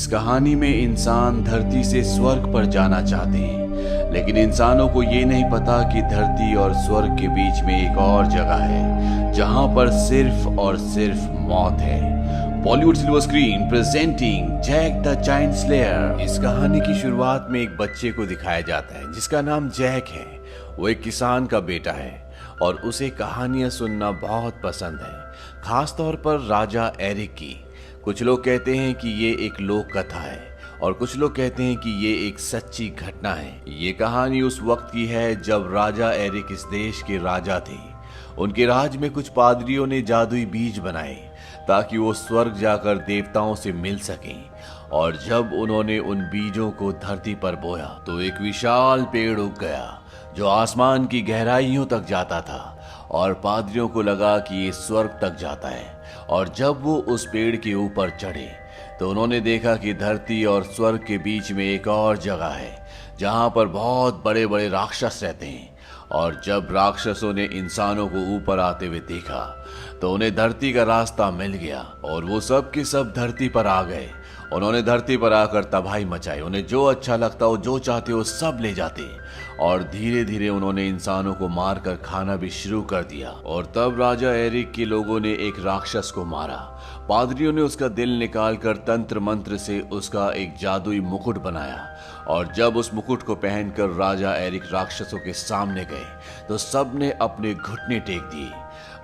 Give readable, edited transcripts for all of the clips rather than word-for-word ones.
कहानी में इंसान धरती से स्वर्ग पर जाना चाहते हैं, लेकिन इंसानों को ये नहीं पता कि धरती और स्वर्ग के बीच में एक और जगह है जहां पर सिर्फ और सिर्फ मौत है। Bollywood silver screen presenting Jack the Giant Slayer. इस कहानी की शुरुआत में एक बच्चे को दिखाया जाता है जिसका नाम जैक है। वो एक किसान का बेटा है और उसे कहानियां सुनना बहुत पसंद है, खास तौर पर राजा एरिक की। कुछ लोग कहते हैं कि ये एक लोक कथा है और कुछ लोग कहते हैं कि ये एक सच्ची घटना है। ये कहानी उस वक्त की है जब राजा एरिक इस देश के राजा थे। उनके राज में कुछ पादरियों ने जादुई बीज बनाए ताकि वो स्वर्ग जाकर देवताओं से मिल सकें, और जब उन्होंने उन बीजों को धरती पर बोया तो एक विशाल पेड़ उग गया जो आसमान की गहराइयों तक जाता था, और पादरियों को लगा कि ये स्वर्ग तक जाता है। और जब वो उस पेड़ के ऊपर चढ़े तो उन्होंने देखा कि धरती और स्वर्ग के बीच में एक और जगह है जहां पर बहुत बड़े बड़े राक्षस रहते हैं। और जब राक्षसों ने इंसानों को ऊपर आते हुए देखा तो उन्हें धरती का रास्ता मिल गया और वो सब के सब धरती पर आ गए। उन्होंने धरती पर आकर तबाही मचाई। उन्हें जो अच्छा लगता हो, जो चाहते हो, सब ले जाते, और धीरे धीरे उन्होंने इंसानों को मारकर खाना भी शुरू कर दिया। और तब राजा एरिक के लोगों ने एक राक्षस को मारा। पादरियों ने उसका दिल निकालकर तंत्र मंत्र से उसका एक जादुई मुकुट बनाया, और जब उस मुकुट को पहनकर राजा एरिक राक्षसों के सामने गए तो सबने अपने घुटने टेक दिए।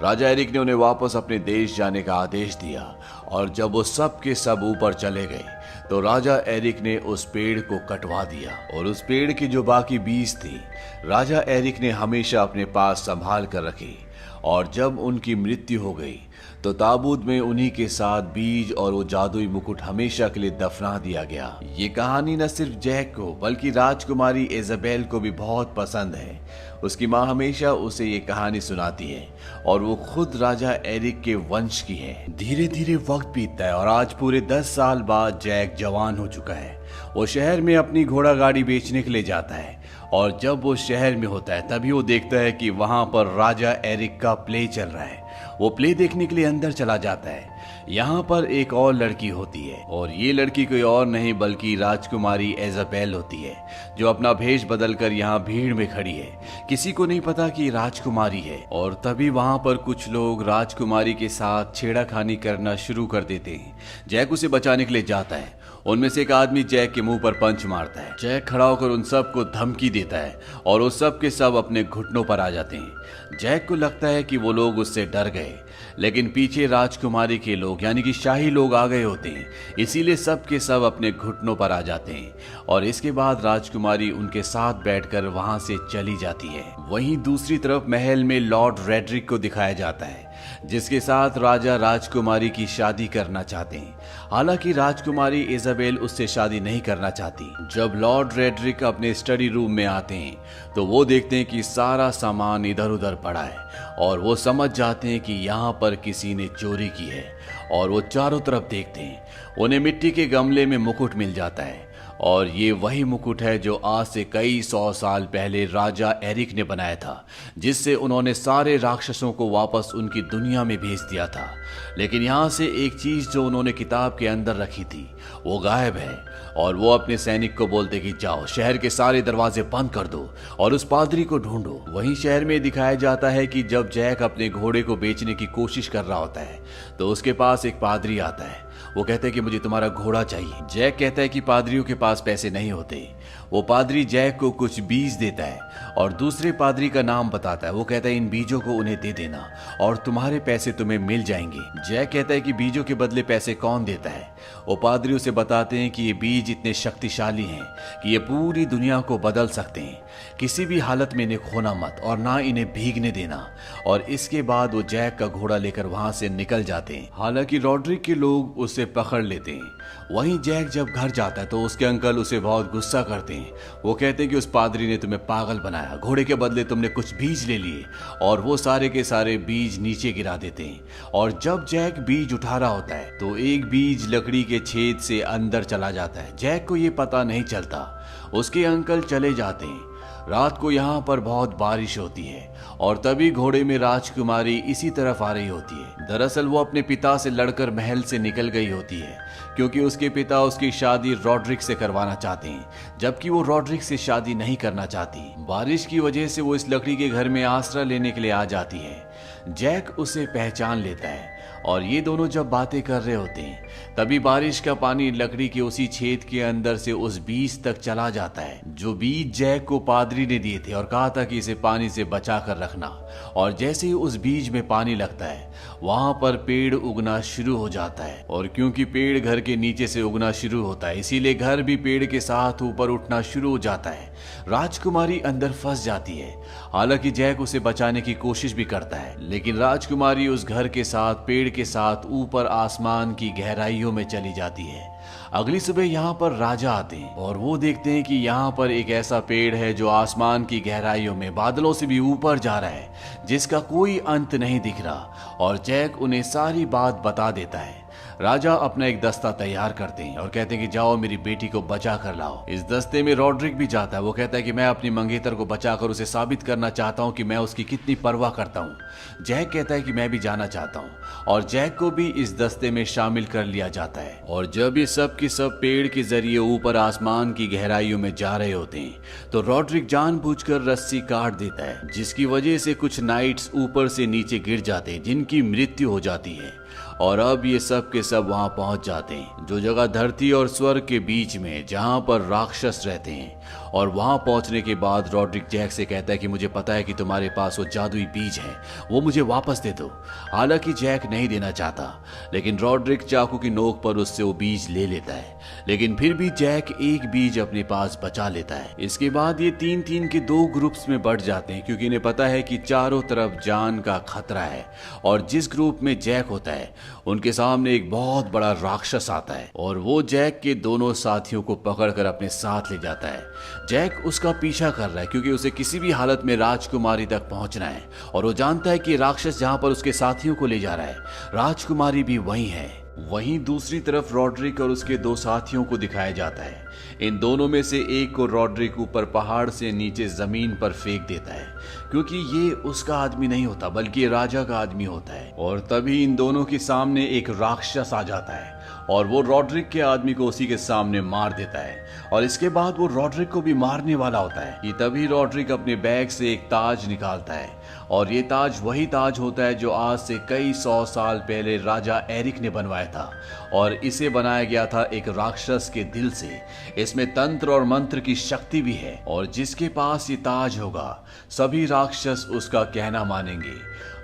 राजा एरिक ने उन्हें वापस अपने देश जाने का आदेश दिया, और जब वो सब के सब ऊपर चले गए तो राजा एरिक ने उस पेड़ को कटवा दिया, और उस पेड़ की जो बाकी बीज थी राजा एरिक ने हमेशा अपने पास संभाल कर रखी। और जब उनकी मृत्यु हो गई तो ताबूत में उन्हीं के साथ बीज और वो जादुई मुकुट हमेशा के लिए दफना दिया गया। ये कहानी न सिर्फ जैक को बल्कि राजकुमारी इजाबेल को भी बहुत पसंद है। उसकी माँ हमेशा उसे ये कहानी सुनाती है, और वो खुद राजा एरिक के वंश की है। धीरे धीरे वक्त बीतता है और आज पूरे 10 साल बाद जैक जवान हो चुका है। वो शहर में अपनी घोड़ा गाड़ी बेचने के लिए जाता है, और जब वो शहर में होता है तभी वो देखता है कि वहां पर राजा एरिक का प्ले चल रहा है। वो प्ले देखने के लिए अंदर चला जाता है। यहाँ पर एक और लड़की होती है, और ये लड़की कोई और नहीं बल्कि राजकुमारी इजाबेल होती है, जो अपना भेष बदलकर यहाँ भीड़ में खड़ी है। किसी को नहीं पता कि राजकुमारी है। और तभी वहाँ पर कुछ लोग राजकुमारी के साथ छेड़ाखानी करना शुरू कर देते हैं। जैक उसे बचाने के लिए जाता है। उनमें से एक आदमी जैक के मुंह पर पंच मारता है। जैक खड़ा होकर उन सब को धमकी देता है, और वो सब के सब अपने घुटनों पर आ जाते हैं। जैक को लगता है कि वो लोग उससे डर गए, लेकिन पीछे राजकुमारी के लोग यानी कि शाही लोग आ गए होते हैं, इसीलिए सब के सब अपने घुटनों पर आ जाते हैं। और इसके बाद राजकुमारी उनके साथ बैठकर वहां से चली जाती है। वहीं दूसरी तरफ महल में लॉर्ड रेड्रिक को दिखाया जाता है, जिसके साथ राजा राजकुमारी की शादी करना चाहते हैं। हालांकि राजकुमारी इजाबेल उससे शादी नहीं करना चाहती। जब लॉर्ड रेड्रिक अपने स्टडी रूम में आते हैं तो वो देखते हैं कि सारा सामान इधर उधर पड़ा है, और वो समझ जाते हैं कि यहाँ पर किसी ने चोरी की है। और वो चारों तरफ देखते हैं। उन्हें मिट्टी के गमले में मुकुट मिल जाता है, और ये वही मुकुट है जो आज से कई 100 साल पहले राजा एरिक ने बनाया था, जिससे उन्होंने सारे राक्षसों को वापस उनकी दुनिया में भेज दिया था। लेकिन यहाँ से एक चीज जो उन्होंने किताब के अंदर रखी थी वो गायब है, और वो अपने सैनिक को बोलते कि जाओ शहर के सारे दरवाजे बंद कर दो और उस पादरी को ढूंढो। वहीं शहर में दिखाया जाता है कि जब जैक अपने घोड़े को बेचने की कोशिश कर रहा होता है तो उसके पास एक पादरी आता है। वो कहता है कि मुझे तुम्हारा घोड़ा चाहिए। जैक कहता है कि पादरियों के पास पैसे नहीं होते। वो पादरी जैक को कुछ बीज देता है और दूसरे पादरी का नाम बताता है। वो कहता है इन बीजों को उन्हें दे देना और तुम्हारे पैसे तुम्हें मिल जाएंगे। जैक कहता है कि बीजों के बदले पैसे कौन देता है। वो पादरी उसे बताते हैं कि ये बीज इतने शक्तिशाली हैं कि ये पूरी दुनिया को बदल सकते हैं। किसी भी हालत में इन्हें खोना मत और ना इन्हें भीगने देना। और इसके बाद वो जैक का घोड़ा लेकर वहां से निकल जाते हैं। हालांकि रॉड्रिक के लोग उसे पकड़ लेते हैं। वहीं जैक जब घर जाता है तो उसके अंकल उसे बहुत गुस्सा करते हैं। वो कहते हैं कि उस पादरी ने तुम्हें पागल बनाया, घोड़े के बदले तुमने कुछ बीज ले लिए, और वो सारे के सारे बीज नीचे गिरा देते हैं। और जब जैक बीज उठा रहा होता है तो एक बीज लकड़ी के छेद से अंदर चला जाता है। जैक को ये पता नहीं चलता। उसके अंकल चले जाते हैं। रात को यहाँ पर बहुत बारिश होती है और तभी घोड़े में राजकुमारी इसी तरफ आ रही होती है। दरअसल वो अपने पिता से लड़कर महल से निकल गई होती है क्योंकि उसके पिता उसकी शादी रॉड्रिक से करवाना चाहते हैं, जबकि वो रॉड्रिक से शादी नहीं करना चाहती। बारिश की वजह से वो इस लकड़ी के घर में आसरा लेने के लिए आ जाती है। जैक उसे पहचान लेता है और ये दोनों जब बातें कर रहे होते हैं तभी बारिश का पानी लकड़ी के उसी छेद के अंदर से उस बीज तक चला जाता है जो बीज जैक को पादरी ने दिए थे और कहा था कि इसे पानी से बचा कर रखना। और जैसे ही उस बीज में पानी लगता है वहां पर पेड़ उगना शुरू हो जाता है, और क्योंकि पेड़ घर के नीचे से उगना शुरू होता है इसीलिए घर भी पेड़ के साथ ऊपर उठना शुरू हो जाता है। राजकुमारी अंदर फंस जाती है। हालांकि जैक उसे बचाने की कोशिश भी करता है, लेकिन राजकुमारी उस घर के साथ पेड़ के साथ ऊपर आसमान की गहराइयों में चली जाती है। अगली सुबह यहाँ पर राजा आते हैं और वो देखते हैं कि यहाँ पर एक ऐसा पेड़ है जो आसमान की गहराइयों में बादलों से भी ऊपर जा रहा है, जिसका कोई अंत नहीं दिख रहा। और जैक उन्हें सारी बात बता देता है। राजा अपना एक दस्ता तैयार करते हैं और कहते हैं कि जाओ मेरी बेटी को बचा कर लाओ। इस दस्ते में रॉड्रिक भी जाता है। वो कहता है कि मैं अपनी मंगेतर को बचाकर उसे साबित करना चाहता हूँ कि मैं उसकी कितनी परवाह करता हूँ। जैक कहता है कि मैं भी जाना चाहता हूँ और जैक को भी इस दस्ते में शामिल कर लिया जाता है। और जब ये सब के सब पेड़ के जरिए ऊपर आसमान की गहराइयों में जा रहे होते हैं तो रॉड्रिक जानबूझकर रस्सी काट देता है, जिसकी वजह से कुछ नाइट्स ऊपर से नीचे गिर जाते हैं जिनकी मृत्यु हो जाती है। और अब ये सब के सब वहां पहुंच जाते हैं जो जगह धरती और स्वर्ग के बीच में जहां पर राक्षस रहते हैं। और वहां पहुंचने के बाद रॉड्रिक जैक से कहता है कि मुझे पता है कि तुम्हारे पास वो जादुई बीज है, वो मुझे वापस दे दो। हालांकि जैक नहीं देना चाहता, लेकिन रॉड्रिक चाकू की नोक पर उससे वो बीज ले लेता है। लेकिन फिर भी जैक एक बीज अपने पास बचा लेता है। इसके बाद ये 3-3 के 2 ग्रुप्स में बढ़ जाते हैं क्योंकि इन्हें पता है कि चारों तरफ जान का खतरा है। और जिस ग्रुप में जैक होता है उनके सामने एक बहुत बड़ा राक्षस आता है और वो जैक के दोनों साथियों को पकड़कर अपने साथ ले जाता है। जैक उसका पीछा कर रहा है क्योंकि उसे किसी भी हालत में राजकुमारी तक पहुंचना है और वो जानता है कि राक्षस जहां पर उसके साथियों को ले जा रहा है राजकुमारी भी वहीं है। वहीं दूसरी तरफ रॉड्रिक और उसके 2 साथियों को दिखाया जाता है। इन दोनों में से एक को रॉड्रिक ऊपर पहाड़ से नीचे जमीन पर फेंक देता है क्योंकि ये उसका आदमी नहीं होता बल्कि ये राजा का आदमी होता है। और तभी इन दोनों के सामने एक राक्षस आ जाता है और वो रॉड्रिक के आदमी को उसी के सामने मार देता है। और इसके बाद वो रॉड्रिक को भी मारने वाला होता है कि तभी रॉड्रिक अपने बैग से एक ताज निकालता है और ये ताज वही ताज होता है जो आज से कई 100 साल पहले राजा एरिक ने बनवाया था और इसे बनाया गया था एक राक्षस के दिल से। इसमें तंत्र और मंत्र की शक्ति भी है और जिसके पास ये ताज होगा सभी राक्षस उसका कहना मानेंगे।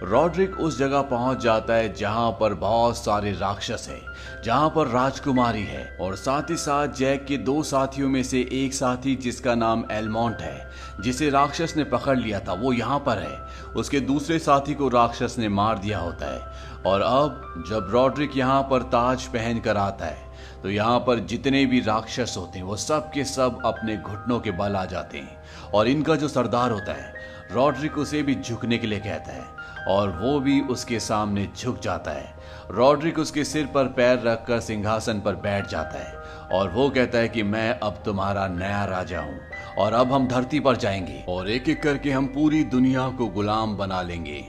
रॉड्रिक उस जगह पहुंच जाता है जहां पर बहुत सारे राक्षस हैं, जहां पर राजकुमारी है और साथ ही साथ जैक के 2 साथियों में से एक साथी जिसका नाम एलमोंट है, जिसे राक्षस ने पकड़ लिया था, वो यहाँ पर है। उसके दूसरे साथी को राक्षस ने मार दिया होता है। और अब जब रॉड्रिक यहाँ पर ताज पहन कर आता है तो यहाँ पर जितने भी राक्षस होते हैं वो सब के सब अपने घुटनों के बल आ जाते हैं और इनका जो सरदार होता है रॉड्रिक उसे भी झुकने के लिए कहता है और वो भी उसके सामने झुक जाता है। रॉड्रिक उसके सिर पर पैर रखकर सिंहासन पर बैठ जाता है और वो कहता है कि मैं अब तुम्हारा नया राजा हूँ और अब हम धरती पर जाएंगे और एक एक करके हम पूरी दुनिया को गुलाम बना लेंगे।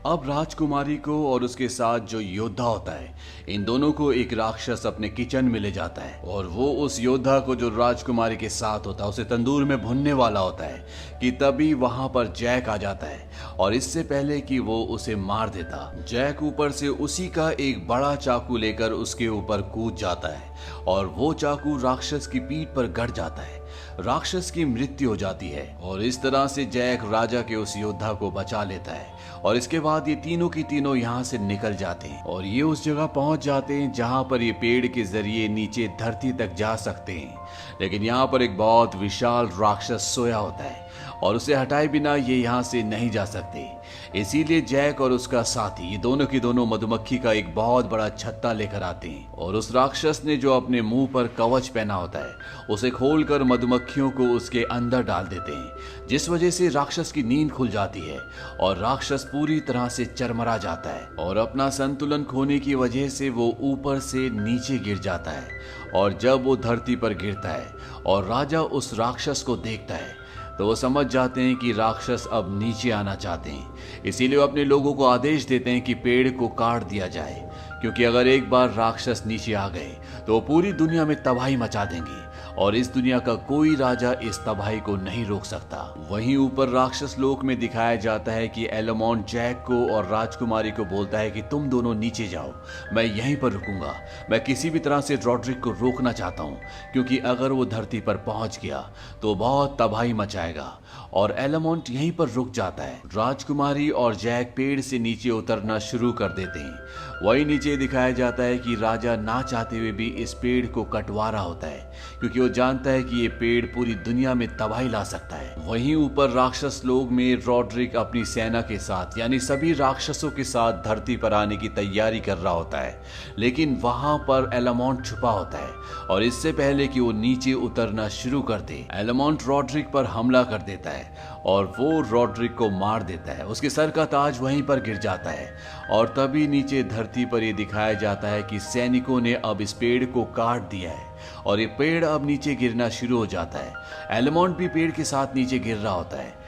अब राजकुमारी को और उसके साथ जो योद्धा होता है इन दोनों को एक राक्षस अपने किचन में ले जाता है और वो उस योद्धा को जो राजकुमारी के साथ होता है उसे तंदूर में भुनने वाला होता है कि तभी वहां पर जैक आ जाता है और इससे पहले कि वो उसे मार देता जैक ऊपर से उसी का एक बड़ा चाकू लेकर उसके ऊपर कूद जाता है और वो चाकू राक्षस की पीठ पर गड़ जाता है। राक्षस की मृत्यु हो जाती है और इस तरह से जैक राजा के उस योद्धा को बचा लेता है और इसके बाद ये तीनों की तीनों यहाँ से निकल जाते हैं और ये उस जगह पहुंच जाते हैं जहाँ पर ये पेड़ के जरिए नीचे धरती तक जा सकते हैं। लेकिन यहाँ पर एक बहुत विशाल राक्षस सोया होता है और उसे हटाए बिना ये यहाँ से नहीं जा सकते। इसीलिए जैक और उसका साथी ये दोनों की दोनों मधुमक्खी का एक बहुत बड़ा छत्ता लेकर आते हैं और उस राक्षस ने जो अपने मुंह पर कवच पहना होता है उसे खोलकर मधुमक्खियों को उसके अंदर डाल देते हैं, जिस वजह से राक्षस की नींद खुल जाती है और राक्षस पूरी तरह से चरमरा जाता है और अपना संतुलन खोने की वजह से वो ऊपर से नीचे गिर जाता है। और जब वो धरती पर गिरता है और राजा उस राक्षस को देखता है तो वो समझ जाते हैं कि राक्षस अब नीचे आना चाहते हैं। इसीलिए वो अपने लोगों को आदेश देते हैं कि पेड़ को काट दिया जाए, क्योंकि अगर एक बार राक्षस नीचे आ गए तो वो पूरी दुनिया में तबाही मचा देंगे और इस दुनिया का कोई राजा इस तबाही को नहीं रोक सकता। वहीं ऊपर राक्षस लोक में दिखाया जाता है कि एलमॉन्ट जैक को और राजकुमारी को बोलता है कि तुम दोनों नीचे जाओ, मैं यहीं पर रुकूंगा। मैं किसी भी तरह से रॉड्रिक को रोकना चाहता हूँ, क्योंकि अगर वो धरती पर पहुंच गया तो बहुत तबाही मचाएगा। और एलमॉन्ट यहीं पर रुक जाता है। राजकुमारी और जैक पेड़ से नीचे उतरना शुरू कर देते हैं। वहीं नीचे दिखाया जाता है कि राजा ना चाहते हुए भी इस पेड़ को कटवा रहा होता है, क्योंकि वो जानता है कि ये पेड़ पूरी दुनिया में तबाही ला सकता है। वहीं ऊपर राक्षस लोग में रॉड्रिक अपनी सेना के साथ यानी सभी राक्षसों के साथ धरती पर आने की तैयारी कर रहा होता है, लेकिन वहां पर एलमॉन्ट छुपा होता है और इससे पहले कि वो नीचे उतरना शुरू कर दे, एलमॉन्ट रॉड्रिक पर हमला कर देता है और वो रॉड्रिक को मार देता है। उसके सर का ताज वहीं पर गिर जाता है और तभी नीचे धरती पर यह दिखाया जाता है कि सैनिकों ने अब इस पेड़ को काट दिया है और ये पेड़ अब नीचे गिरना शुरू हो जाता है। एलमॉन्ट भी पेड़ के साथ नीचे गिर रहा होता है।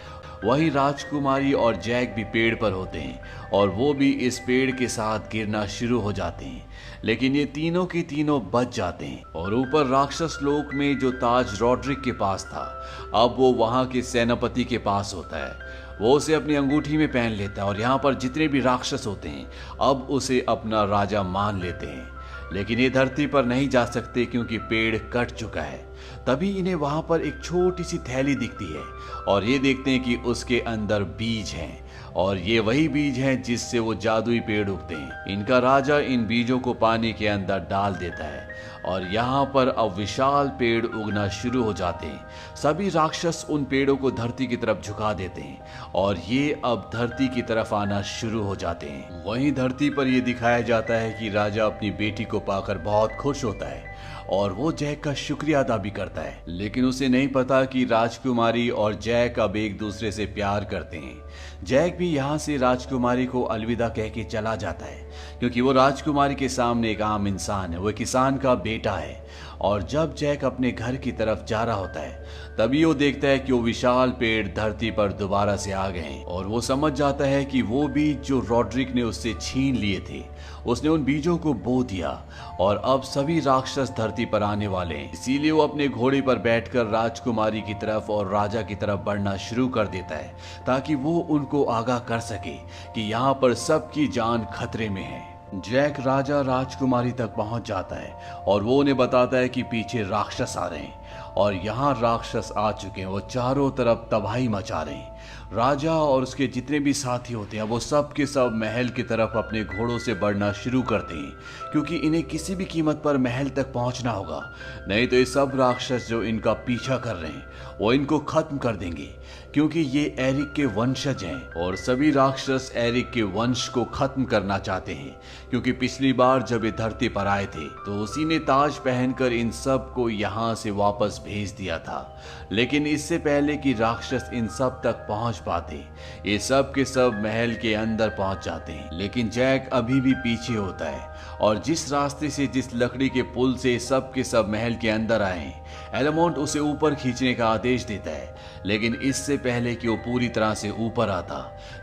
वहीं राजकुमारी और जैक भी पेड़ पर होते हैं और वो भी इस पेड़ के साथ गिरना शुरू हो जाते हैं, लेकिन ये तीनों के तीनों बच जाते हैं। और ऊपर राक्षस लोक में जो ताज रॉड्रिक के पास था, अब वो वहां के सेनापति के पास होता है। वो उसे अपनी अंगूठी में पहन लेता है और यहाँ पर जितने भी राक्षस होते हैं अब उसे अपना राजा मान लेते हैं। लेकिन ये धरती पर नहीं जा सकते क्योंकि पेड़ कट चुका है। तभी इन्हें वहां पर एक छोटी सी थैली दिखती है और ये देखते हैं कि उसके अंदर बीज हैं और ये वही बीज हैं जिससे वो जादुई पेड़ उगते हैं। इनका राजा इन बीजों को पानी के अंदर डाल देता है और यहाँ पर अब विशाल पेड़ उगना शुरू हो जाते हैं। सभी राक्षस उन पेड़ों को धरती की तरफ झुका देते हैं और ये अब धरती की तरफ आना शुरू हो जाते हैं। वहीं धरती पर यह दिखाया जाता है कि राजा अपनी बेटी को पाकर बहुत खुश होता है और वो जैक का शुक्रिया अदा भी करता है, लेकिन उसे नहीं पता कि राजकुमारी और जैक अब एक दूसरे से प्यार करते हैं। जैक भी यहाँ से राजकुमारी को अलविदा कह के चला जाता है, क्योंकि वो राजकुमारी के सामने एक आम इंसान है, वो किसान का बेटा है। और जब जैक अपने घर की तरफ जा रहा होता है तभी वो देखता है कि वो विशाल पेड़ धरती पर दोबारा से आ गए और वो समझ जाता है कि वो बीज जो रॉड्रिक ने उससे छीन लिए थे, उसने उन बीजों को बो दिया और अब सभी राक्षस धरती पर आने वाले हैं। इसीलिए वो अपने घोड़े पर बैठकर राजकुमारी की तरफ और राजा की तरफ बढ़ना शुरू कर देता है, ताकि वो उनको आगाह कर सके कि यहाँ पर सबकी जान खतरे में है। जैक राजा राजकुमारी तक पहुंच जाता है और वो उन्हें बताता है कि पीछे राक्षस आ रहे हैं और यहाँ राक्षस आ चुके हैं। वो चारों तरफ तबाही मचा रहे हैं। राजा और उसके जितने भी साथी होते हैं वो सब के सब महल की तरफ अपने घोड़ों से बढ़ना शुरू करते हैं, क्योंकि इन्हें किसी भी कीमत पर महल तक पहुंचना होगा, नहीं तो ये सब राक्षस जो इनका पीछा कर रहे हैं वो इनको खत्म कर देंगे, क्योंकि ये एरिक के वंशज हैं और सभी राक्षस एरिक के वंश को खत्म करना चाहते हैं। क्योंकि पिछली बार जब ये धरती पर आए थे तो उसी ने ताज पहनकर इन सब को यहाँ से वापस भेज दिया था, लेकिन इससे पहले कि राक्षस इन सब तक पहुंच पाते ये सब के सब महल के अंदर पहुंच जाते हैं। लेकिन जैक अभी भी पीछे होता है और जिस रास्ते से, जिस लकड़ी के पुल से सब के सब महल के अंदर आए, एलमॉन्ट उसे ऊपर खींचने का आदेश देता है, लेकिन इससे पहले कि वो पूरी तरह से ऊपर आता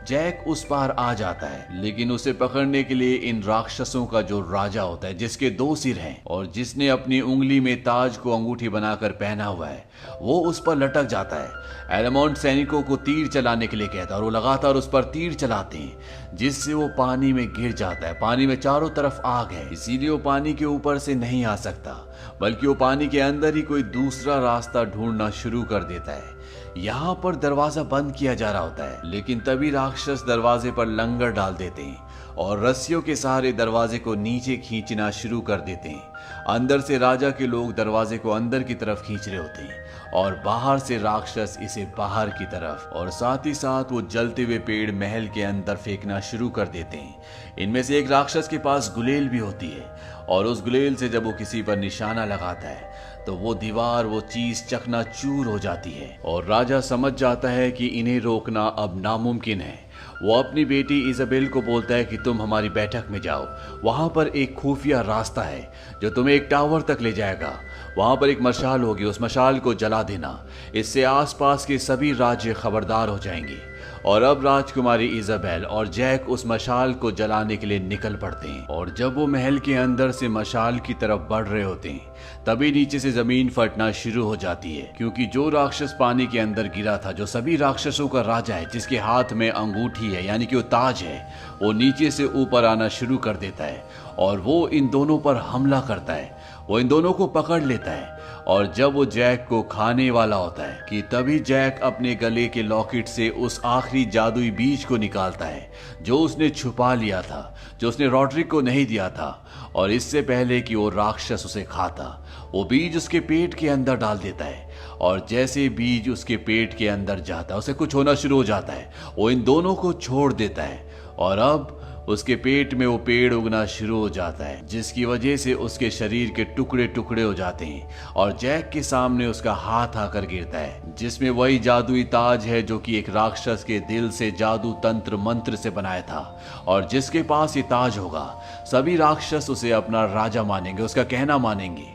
जैक उस पार आ जाता है। लेकिन उसे पकड़ने के लिए इन राक्षसों का जो राजा होता है, जिसके 2 सिर हैं और जिसने अपनी उंगली में ताज को अंगूठी बनाकर पहना हुआ है, वो उस पर लटक जाता है। एलमॉन्ट सैनिकों को तीर चलाने के लिए कहता है और वो लगातार उस पर तीर चलाते हैं, जिससे वो पानी में गिर जाता है। पानी में चारों तरफ आग है, इसीलिए वो पानी के ऊपर से नहीं आ सकता, बल्कि वो पानी के अंदर ही कोई दूसरा रास्ता ढूंढना शुरू कर देता है। यहाँ पर दरवाजा बंद किया जा रहा होता है, लेकिन तभी राक्षस दरवाजे पर लंगर डाल देते हैं और रस्सियों के सहारे दरवाजे को नीचे खींचना शुरू कर देते हैं। अंदर से राजा के लोग दरवाजे को अंदर की तरफ खींच रहे होते हैं और बाहर से राक्षस इसे बाहर की तरफ, और साथ ही साथ वो जलते हुए पेड़ महल के अंदर फेंकना शुरू कर देते हैं। इनमें से एक राक्षस के पास गुलेल भी होती है और उस गुलेल से जब वो किसी पर निशाना लगाता है तो वो दीवार, वो चीज चकनाचूर हो जाती है और राजा समझ जाता है कि इन्हें रोकना अब नामुमकिन है। वो अपनी बेटी इजाबेल को बोलता है कि तुम हमारी बैठक में जाओ, वहां पर एक खुफिया रास्ता है जो तुम्हें एक टावर तक ले जाएगा। वहां पर एक मशाल होगी, उस मशाल को जला देना। इससे आसपास के सभी राज्य खबरदार हो जाएंगे। और अब राजकुमारी इजाबेल और जैक उस मशाल को जलाने के लिए निकल पड़ते हैं। और जब वो महल के अंदर से मशाल की तरफ बढ़ रहे होते हैं तभी नीचे से जमीन फटना शुरू हो जाती है, क्योंकि जो राक्षस पानी के अंदर गिरा था, जो सभी राक्षसों का राजा है, जिसके हाथ में अंगूठी है यानी कि वो ताज है, वो नीचे से ऊपर आना शुरू कर देता है और वो इन दोनों पर हमला करता है। वो इन दोनों को पकड़ लेता है और जब वो जैक को खाने वाला होता है कि तभी जैक अपने गले के लॉकेट से उस आखिरी जादुई बीज को निकालता है जो उसने छुपा लिया था, जो उसने रॉड्रिक को नहीं दिया था। और इससे पहले कि वो राक्षस उसे खाता, वो बीज उसके पेट के अंदर डाल देता है। और जैसे बीज उसके पेट के अंदर जाता है उसे कुछ होना शुरू हो जाता है। वो इन दोनों को छोड़ देता है और अब उसके पेट में वो पेड़ उगना शुरू हो जाता है, जिसकी वजह से उसके शरीर के टुकड़े टुकड़े हो जाते हैं। और जैक के सामने उसका हाथ आकर गिरता है जिसमें वही जादुई ताज है जो कि एक राक्षस के दिल से जादू तंत्र मंत्र से बनाया था। और जिसके पास ये ताज होगा सभी राक्षस उसे अपना राजा मानेंगे, उसका कहना मानेंगे।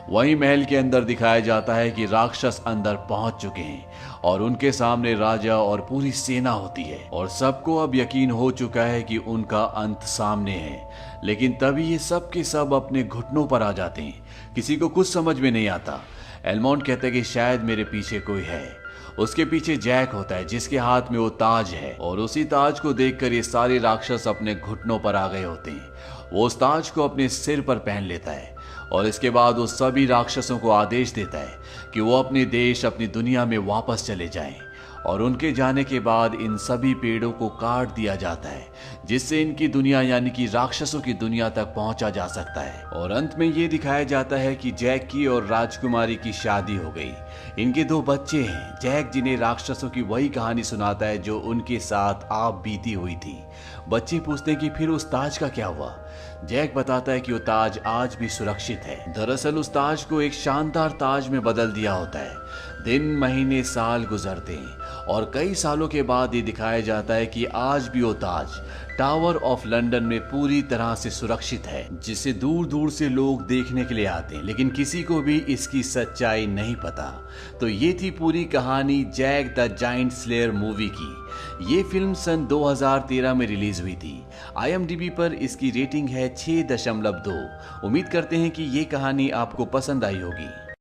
वहीं महल के अंदर दिखाया जाता है कि राक्षस अंदर पहुंच चुके हैं और उनके सामने राजा और पूरी सेना होती है और सबको अब यकीन हो चुका है कि उनका अंत सामने है। लेकिन तभी ये सब के सब अपने घुटनों पर आ जाते हैं। किसी को कुछ समझ में नहीं आता। एलमोंड कहता है कि शायद मेरे पीछे कोई है। उसके पीछे जैक होता है जिसके हाथ में वो ताज है और उसी ताज को देखकर ये सारे राक्षस अपने घुटनों पर आ गए होते हैं। वो उस ताज को अपने सिर पर पहन लेता है और इसके बाद वो सभी राक्षसों को आदेश देता है कि वो अपने देश, अपनी दुनिया में वापस चले जाएं। और उनके जाने के बाद इन सभी पेड़ों को काट दिया जाता है जिससे इनकी दुनिया यानी कि राक्षसों की दुनिया तक पहुंचा जा सकता है। और अंत में ये दिखाया जाता है कि जैक की और राजकुमारी की शादी हो गई। इनके 2 बच्चे हैं, जैक जिन्हें राक्षसों की वही कहानी सुनाता है जो उनके साथ आप बीती हुई थी। बच्चे पूछते हैं कि फिर उस ताज का क्या हुआ। जैक बताता है कि वो ताज आज भी सुरक्षित है। दरअसल उस ताज को एक शानदार ताज में बदल दिया होता है। दिन, महीने, साल गुजरते हैं और कई सालों के बाद ये दिखाया जाता है कि आज भी वो ताज टावर ऑफ लंदन में पूरी तरह से सुरक्षित है, जिसे दूर दूर से लोग देखने के लिए आते हैं, लेकिन किसी को भी इसकी सच्चाई नहीं पता। तो ये थी पूरी कहानी Jack the Giant Slayer movie की। ये फिल्म सन 2013 में रिलीज हुई थी। IMDb पर इसकी रेटिंग है 6.2। उम्मीद करते हैं कि ये कहानी आपको पसंद आई होगी।